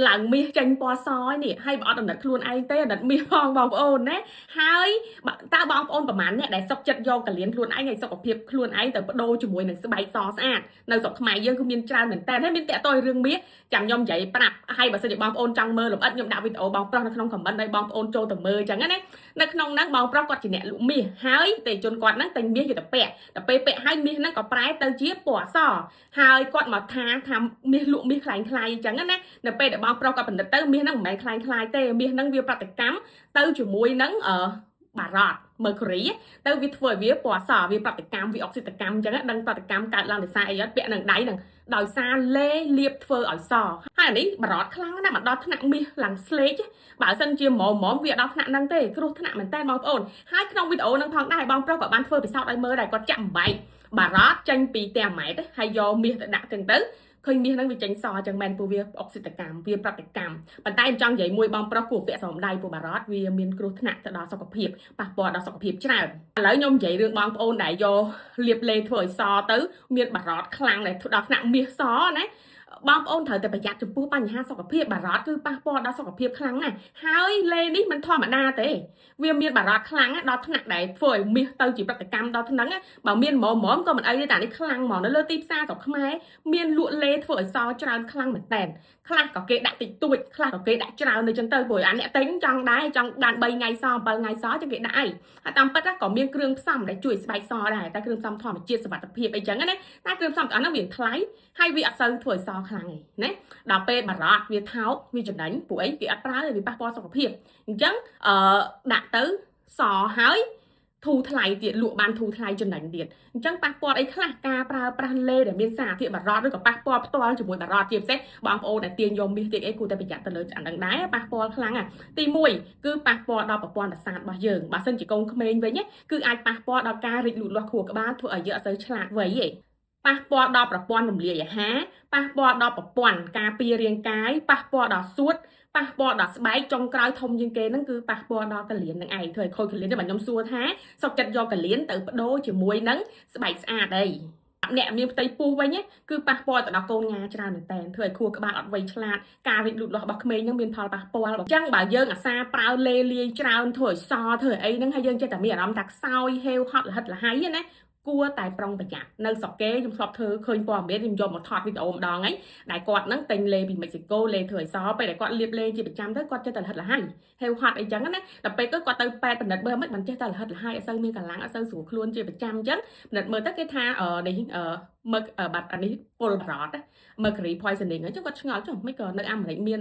ឡើងមាសចាញ់ពណ៌សនេះហើយបើអត់ដំណិតខ្លួនឯងទេដំណិតមាសផងបងប្អូនណាហើយតើបងប្អូនប្រហែលអ្នកដែលសុខចិត្តយកកលៀនខ្លួនឯងឲ្យសុខភាពខ្លួនឯងទៅបដូរជាមួយនឹងស្បែកសស្អាតនៅស្រុកខ្មែរយើងគឺមានច្រើនមែនតើហើយមានតាក់ទងរឿងមាសចាំខ្ញុំនិយាយប្រាប់ហើយបើសិនជាបងប្អូនចង់មើលលម្អិតខ្ញុំដាក់វីដេអូបងប្រុសនៅក្នុង comment ឲ្យបងប្អូនចូលទៅមើលអញ្ចឹងណានៅក្នុងហ្នឹងបងប្រុសគាត់ជាអ្នកលក់មាសហើយតេជនគាត់ហ្នឹងតែមាសយកទៅពាក់ទៅពេលពាក់ហើយមាសហ្នឹងក៏ប្រែទៅជាពណ៌សហើយគាត់មកថាមាសលក់មាសคล้ายៗអញ្ចឹងណានៅពេលដែលបងប្រុសគាត់បណ្ឌិតទៅមាសហ្នឹងមិនមែនคล้ายៗទេមាសហ្នឹងវាប្រតិកម្មទៅជាមួយនឹងបារ៉ត Mercury ទៅវាធ្វើឲ្យវាពណ៌សវាប្រតិកម្មវាអុកស៊ីតកម្មអញ្ចឹងដឹងប្រតិកម្មកើតឡើងដោយសារអីអត់ពាក់នឹងដៃហ្នឹងដោយសារលេលាបធ្វើឲ្យសហើយនេះបារ៉តខ្លាំងណាស់មកដល់ថ្នាក់មាសឡើងស្លេកបើសិនជាម៉មវាដល់ថ្នាក់ហ្នឹងទេគ្រោះថ្នាក់មែនតើបងប្អូនហើយក្នុងវីដេអូហ្នឹងផងដែរបងប្រុសក៏បានធ្វើពិសោធន៍ឲ្យមើលដែរគាត់ចាក់បំបែកបារ៉តចេញពីតែម៉ែតហើយយកមាសទៅដាក់ចឹងទៅឃើញមាសហ្នឹងវាចេញសអញ្ចឹងមែនពូវាអុកស៊ីតកម្មវាប្រតិកម្មប៉ុន្តែខ្ញុំចង់និយាយមួយបងប្រុសគួរពាក់ស្រោមដៃពូបារ៉តវាមានគ្រោះថ្នាក់ទៅដល់សុខភាពប៉ះពាល់ដល់សុខភាពច្រើនឥឡូវខ្ញុំនិយាយរឿងបងប្អូនដែលយកលាបលេធ្វើឲ្យសទៅមានបារ៉តខ្លាំងដែលដល់ថ្នាក់មាសសណាបងប្អូនត្រូវតែប្រយ័ត្នចំពោះបញ្ហាសុខភាពបារ៉តគឺប៉ះពាល់ដល់សុខភាពខ្លាំងណាស់ហើយលេនេះមិនធម្មតាទេវាមានបារ៉តខ្លាំងដល់ថ្នាក់ដែលធ្វើឲ្យមាសទៅជាប្រតិកម្មដល់ថ្នាក់បើមានម៉មក៏មិនអីទេតែនេះខ្លាំងហ្មងនៅលើទីផ្សារស្រុកខ្មែរមានលក់លេធ្វើឲ្យសច្រើនខ្លាំងមែនតើខ្លះក៏គេដាក់តិចតួចខ្លះក៏គេដាក់ច្រើននៅចឹងទៅព្រោះអាអ្នកទិញចង់បាន3ថ្ងៃស7ថ្ងៃសចឹងគេដាក់អីហើយតាមពិតក៏មានគ្រឿងផ្សំដែលជួយស្បែកសដែរតែគ្រឿងផ្សំធម្មជាតិសុវត្ថិភាពអីចឹងណាតែគ្រឿងផ្សំទាំងអស់ហ្នឹងវាថ្លៃហើយវាអត់សូវធ្វើឲ្យសខ្លាំងទេណាដល់ពេលបារ៉តវាថោកវាចំណេញពួកអីគេអត់ប្រើទេវាប៉ះពាល់សុខភាពអញ្ចឹងដាក់ទៅសហើយធូរថ្លៃទៀតលក់បានធូរថ្លៃចំណេញទៀតអញ្ចឹងប៉ះពាល់អីខ្លះការប្រើប្រាស់លេដែលមានសារធាតុបារ៉តឬក៏ប៉ះពាល់ផ្ទាល់ជាមួយបារ៉តជាពិសេសបងប្អូនដែលទាញយកមាសទៀតអីគួរតែប្រយ័ត្នទៅលើអានឹងដែរប៉ះពាល់ខ្លាំងទី1គឺប៉ះពាល់ដល់ប្រព័ន្ធប្រសាទរបស់យើងបើសិនជាកូនក្មេងវិញគឺអាចប៉ះពាល់ដល់ការរីកលូតលាស់ខួរក្បាលធ្វើឲ្យយើងអត់សូវឆ្លាតវៃទេប៉ះពាល់ដល់ប្រព័ន្ធរំលាយអាហារប៉ះពាល់ដល់ប្រព័ន្ធការពាររាងកាយប៉ះពាល់ដល់សួតប៉ះពាល់ដល់ស្បែកចុងក្រោយធំជាងគេហ្នឹងគឺប៉ះពាល់ដល់កលៀននឹងឯងធ្វើឲ្យខូចកលៀនតែខ្ញុំសួរថាសុខចិត្តយកកលៀនទៅបដូរជាមួយនឹងស្បែកស្អាតអីអ្នកមានផ្ទៃពោះវិញគឺប៉ះពាល់ទៅដល់កូនងាច្រើនមែនតើធ្វើឲ្យខួរក្បាលអត់វៃឆ្លាតការរីកលូតលាស់របស់ក្មេងហ្នឹងមានផលប៉ះពាល់អញ្ចឹងបើយើងអាសាប្រើលេលាយច្រើនធ្វើឲ្យសធ្វើឲ្យអីហ្នឹងហើយយើងចេះតែមានអារម្មណ៍ថាខ្សោយហេវហត់លហិតលហៃណាគួរតែប្រុងប្រយ័ត្ននៅស្រុកគេខ្ញុំធ្លាប់ធ្វើឃើញព័ត៌មានខ្ញុំយកមកថតវីដេអូម្ដងហើយដែលគាត់ហ្នឹងទិញលេពីមិចស៊ីកូលេធ្វើឲ្យសពេលដែលគាត់លាបលេជាប្រចាំទៅគាត់ចេះតែលហិតលហៃហេវហត់អីចឹងណាដល់ពេលគាត់ទៅពេទ្យពិនិត្យមើលមិនចេះតែលហិតលហៃអត់សូវមានកម្លាំងអត់សូវស្រួលខ្លួនជាប្រចាំអញ្ចឹងពិនិត្យមើលទៅគេថានេះមើលបាត់អានេះពុលបារ៉ត Mercury poisoning អញ្ចឹងគាត់ឆ្ងល់ចុះមិនក៏នៅអាមេរិកមាន